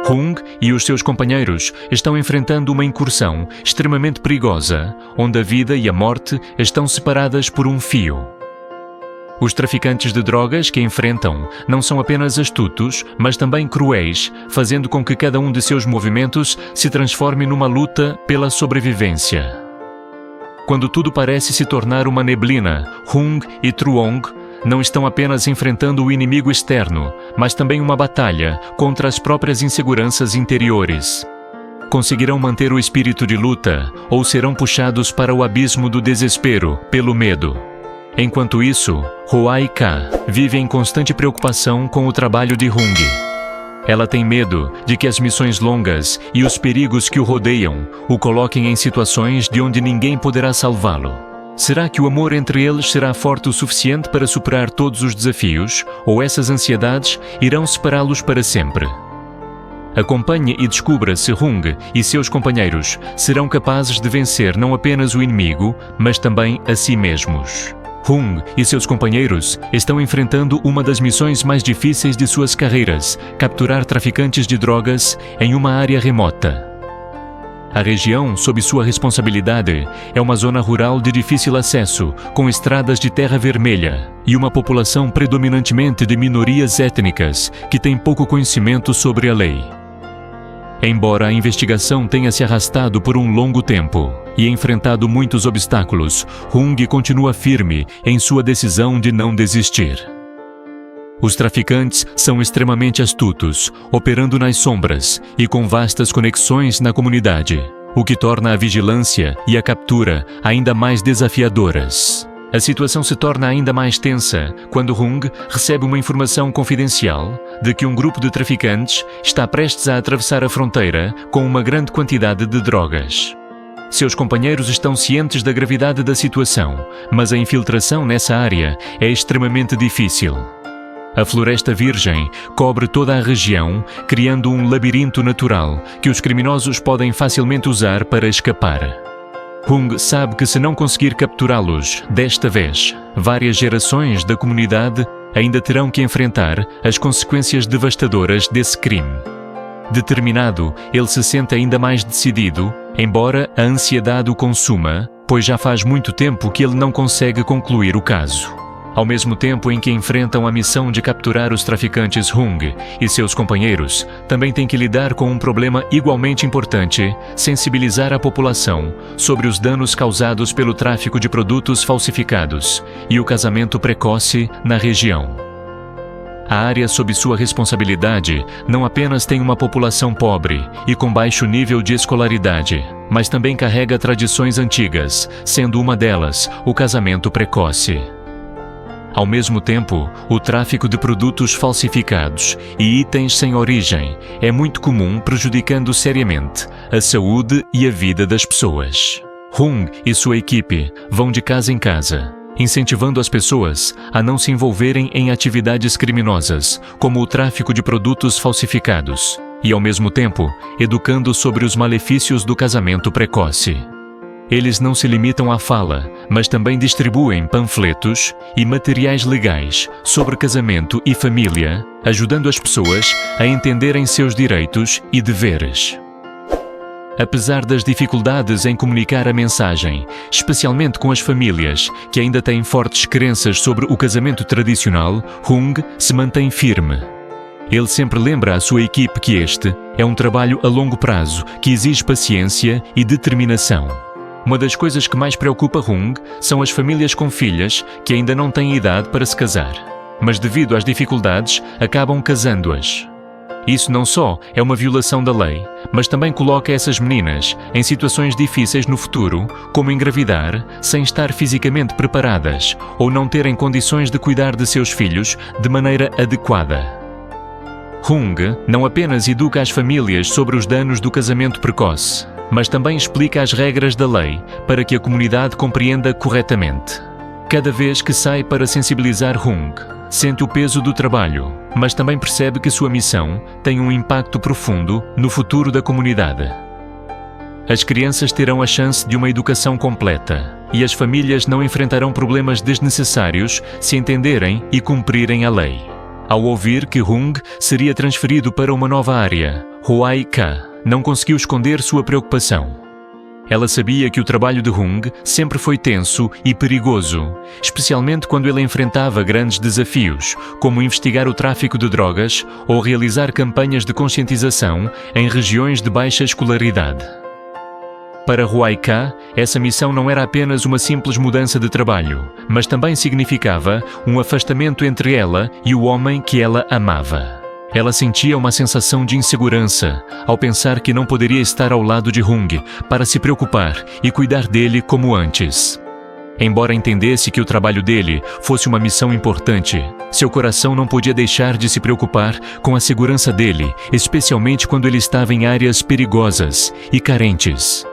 Hung e os seus companheiros estão enfrentando uma incursão extremamente perigosa, onde a vida e a morte estão separadas por um fio. Os traficantes de drogas que enfrentam não são apenas astutos, mas também cruéis, fazendo com que cada um de seus movimentos se transforme numa luta pela sobrevivência. Quando tudo parece se tornar uma neblina, Hung e Truong não estão apenas enfrentando o inimigo externo, mas também uma batalha contra as próprias inseguranças interiores. Conseguirão manter o espírito de luta ou serão puxados para o abismo do desespero pelo medo? Enquanto isso, Hwa Ka vive em constante preocupação com o trabalho de Hung. Ela tem medo de que as missões longas e os perigos que o rodeiam o coloquem em situações de onde ninguém poderá salvá-lo. Será que o amor entre eles será forte o suficiente para superar todos os desafios, ou essas ansiedades irão separá-los para sempre? Acompanhe e descubra se Hung e seus companheiros serão capazes de vencer não apenas o inimigo, mas também a si mesmos. Hung e seus companheiros estão enfrentando uma das missões mais difíceis de suas carreiras, capturar traficantes de drogas em uma área remota. A região sob sua responsabilidade é uma zona rural de difícil acesso, com estradas de terra vermelha e uma população predominantemente de minorias étnicas que tem pouco conhecimento sobre a lei. Embora a investigação tenha se arrastado por um longo tempo e enfrentado muitos obstáculos, Hung continua firme em sua decisão de não desistir. Os traficantes são extremamente astutos, operando nas sombras e com vastas conexões na comunidade, o que torna a vigilância e a captura ainda mais desafiadoras. A situação se torna ainda mais tensa quando Hung recebe uma informação confidencial de que um grupo de traficantes está prestes a atravessar a fronteira com uma grande quantidade de drogas. Seus companheiros estão cientes da gravidade da situação, mas a infiltração nessa área é extremamente difícil. A Floresta Virgem cobre toda a região, criando um labirinto natural que os criminosos podem facilmente usar para escapar. Hung sabe que se não conseguir capturá-los desta vez, várias gerações da comunidade ainda terão que enfrentar as consequências devastadoras desse crime. Determinado, ele se sente ainda mais decidido, embora a ansiedade o consuma, pois já faz muito tempo que ele não consegue concluir o caso. Ao mesmo tempo em que enfrentam a missão de capturar os traficantes, Hung e seus companheiros também têm que lidar com um problema igualmente importante: sensibilizar a população sobre os danos causados pelo tráfico de produtos falsificados e o casamento precoce na região. A área sob sua responsabilidade não apenas tem uma população pobre e com baixo nível de escolaridade, mas também carrega tradições antigas, sendo uma delas o casamento precoce. Ao mesmo tempo, o tráfico de produtos falsificados e itens sem origem é muito comum, prejudicando seriamente a saúde e a vida das pessoas. Hung e sua equipe vão de casa em casa, incentivando as pessoas a não se envolverem em atividades criminosas, como o tráfico de produtos falsificados, e ao mesmo tempo educando sobre os malefícios do casamento precoce. Eles não se limitam à fala, mas também distribuem panfletos e materiais legais sobre casamento e família, ajudando as pessoas a entenderem seus direitos e deveres. Apesar das dificuldades em comunicar a mensagem, especialmente com as famílias que ainda têm fortes crenças sobre o casamento tradicional, Hung se mantém firme. Ele sempre lembra à sua equipe que este é um trabalho a longo prazo que exige paciência e determinação. Uma das coisas que mais preocupa Hung são as famílias com filhas que ainda não têm idade para se casar, mas devido às dificuldades acabam casando-as. Isso não só é uma violação da lei, mas também coloca essas meninas em situações difíceis no futuro, como engravidar sem estar fisicamente preparadas ou não terem condições de cuidar de seus filhos de maneira adequada. Hung não apenas educa as famílias sobre os danos do casamento precoce, mas também explica as regras da lei para que a comunidade compreenda corretamente. Cada vez que sai para sensibilizar Hung, sente o peso do trabalho, mas também percebe que sua missão tem um impacto profundo no futuro da comunidade. As crianças terão a chance de uma educação completa e as famílias não enfrentarão problemas desnecessários se entenderem e cumprirem a lei. Ao ouvir que Hung seria transferido para uma nova área, Hwae-ka não conseguiu esconder sua preocupação. Ela sabia que o trabalho de Hung sempre foi tenso e perigoso, especialmente quando ele enfrentava grandes desafios, como investigar o tráfico de drogas ou realizar campanhas de conscientização em regiões de baixa escolaridade. Para Hwae-ka, essa missão não era apenas uma simples mudança de trabalho, mas também significava um afastamento entre ela e o homem que ela amava. Ela sentia uma sensação de insegurança ao pensar que não poderia estar ao lado de Hung para se preocupar e cuidar dele como antes. Embora entendesse que o trabalho dele fosse uma missão importante, seu coração não podia deixar de se preocupar com a segurança dele, especialmente quando ele estava em áreas perigosas e carentes.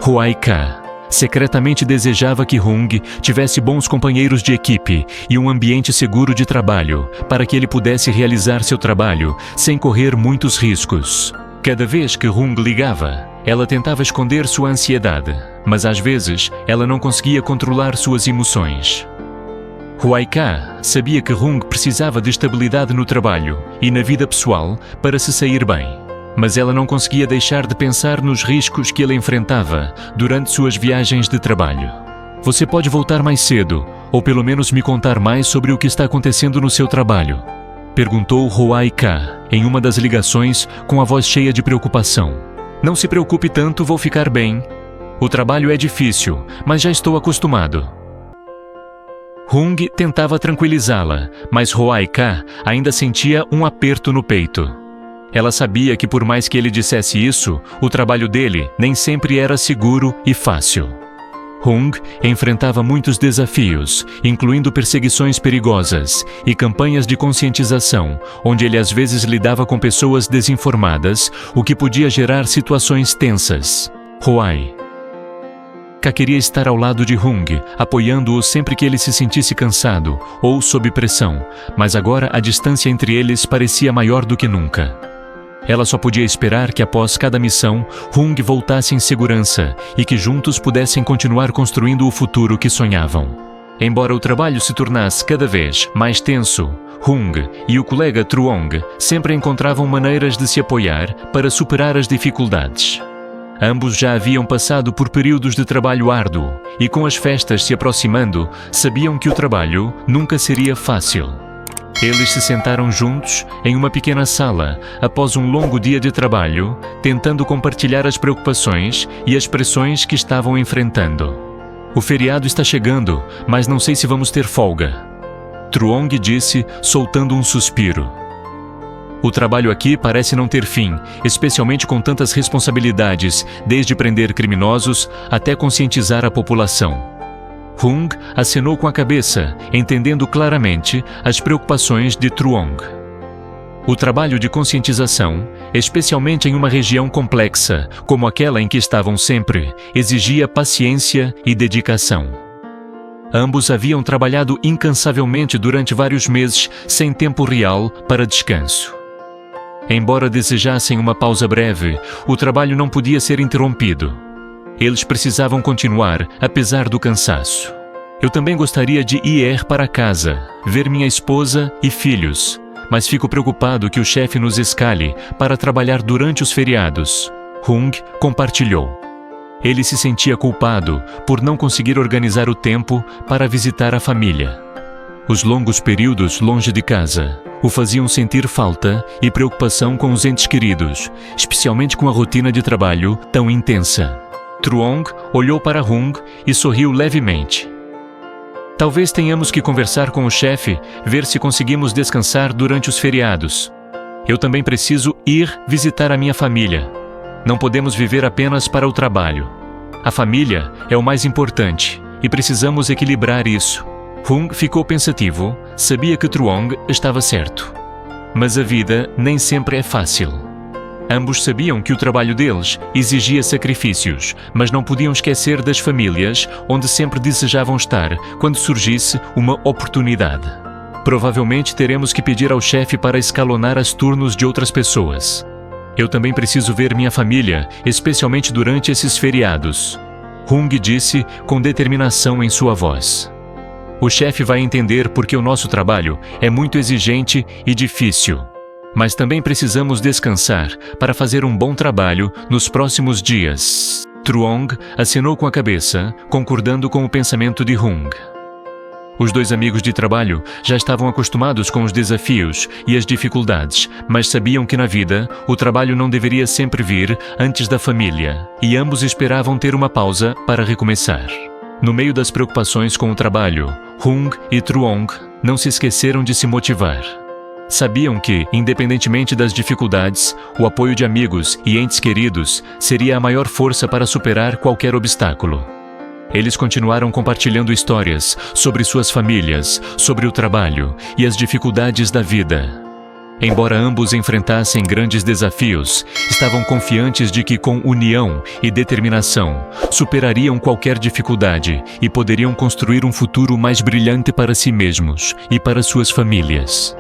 Hwae-ka secretamente desejava que Hung tivesse bons companheiros de equipe e um ambiente seguro de trabalho para que ele pudesse realizar seu trabalho sem correr muitos riscos. Cada vez que Hung ligava, ela tentava esconder sua ansiedade, mas às vezes ela não conseguia controlar suas emoções. Hwae-ka sabia que Hung precisava de estabilidade no trabalho e na vida pessoal para se sair bem. Mas ela não conseguia deixar de pensar nos riscos que ele enfrentava durante suas viagens de trabalho. Você pode voltar mais cedo, ou pelo menos me contar mais sobre o que está acontecendo no seu trabalho? Perguntou Hwae-ka em uma das ligações com a voz cheia de preocupação. Não se preocupe tanto, vou ficar bem. O trabalho é difícil, mas já estou acostumado. Hung tentava tranquilizá-la, mas Hwae-ka ainda sentia um aperto no peito. Ela sabia que por mais que ele dissesse isso, o trabalho dele nem sempre era seguro e fácil. Hung enfrentava muitos desafios, incluindo perseguições perigosas e campanhas de conscientização, onde ele às vezes lidava com pessoas desinformadas, o que podia gerar situações tensas. Hwae-ka queria estar ao lado de Hung, apoiando-o sempre que ele se sentisse cansado ou sob pressão, mas agora a distância entre eles parecia maior do que nunca. Ela só podia esperar que após cada missão, Hung voltasse em segurança e que juntos pudessem continuar construindo o futuro que sonhavam. Embora o trabalho se tornasse cada vez mais tenso, Hung e o colega Truong sempre encontravam maneiras de se apoiar para superar as dificuldades. Ambos já haviam passado por períodos de trabalho árduo e, com as festas se aproximando, sabiam que o trabalho nunca seria fácil. Eles se sentaram juntos em uma pequena sala após um longo dia de trabalho, tentando compartilhar as preocupações e as pressões que estavam enfrentando. O feriado está chegando, mas não sei se vamos ter folga. Truong disse, soltando um suspiro. O trabalho aqui parece não ter fim, especialmente com tantas responsabilidades, desde prender criminosos até conscientizar a população. Hung acenou com a cabeça, entendendo claramente as preocupações de Truong. O trabalho de conscientização, especialmente em uma região complexa, como aquela em que estavam sempre, exigia paciência e dedicação. Ambos haviam trabalhado incansavelmente durante vários meses, sem tempo real para descanso. Embora desejassem uma pausa breve, o trabalho não podia ser interrompido. Eles precisavam continuar, apesar do cansaço. Eu também gostaria de ir para casa, ver minha esposa e filhos, mas fico preocupado que o chefe nos escale para trabalhar durante os feriados. Hung compartilhou. Ele se sentia culpado por não conseguir organizar o tempo para visitar a família. Os longos períodos longe de casa o faziam sentir falta e preocupação com os entes queridos, especialmente com a rotina de trabalho tão intensa. Truong olhou para Hung e sorriu levemente. Talvez tenhamos que conversar com o chefe, ver se conseguimos descansar durante os feriados. Eu também preciso ir visitar a minha família. Não podemos viver apenas para o trabalho. A família é o mais importante e precisamos equilibrar isso. Hung ficou pensativo, sabia que Truong estava certo. Mas a vida nem sempre é fácil. Ambos sabiam que o trabalho deles exigia sacrifícios, mas não podiam esquecer das famílias onde sempre desejavam estar quando surgisse uma oportunidade. Provavelmente teremos que pedir ao chefe para escalonar os turnos de outras pessoas. Eu também preciso ver minha família, especialmente durante esses feriados. Hung disse com determinação em sua voz. O chefe vai entender porque o nosso trabalho é muito exigente e difícil. Mas também precisamos descansar para fazer um bom trabalho nos próximos dias. Truong acenou com a cabeça, concordando com o pensamento de Hung. Os dois amigos de trabalho já estavam acostumados com os desafios e as dificuldades, mas sabiam que na vida o trabalho não deveria sempre vir antes da família, e ambos esperavam ter uma pausa para recomeçar. No meio das preocupações com o trabalho, Hung e Truong não se esqueceram de se motivar. Sabiam que, independentemente das dificuldades, o apoio de amigos e entes queridos seria a maior força para superar qualquer obstáculo. Eles continuaram compartilhando histórias sobre suas famílias, sobre o trabalho e as dificuldades da vida. Embora ambos enfrentassem grandes desafios, estavam confiantes de que, com união e determinação, superariam qualquer dificuldade e poderiam construir um futuro mais brilhante para si mesmos e para suas famílias.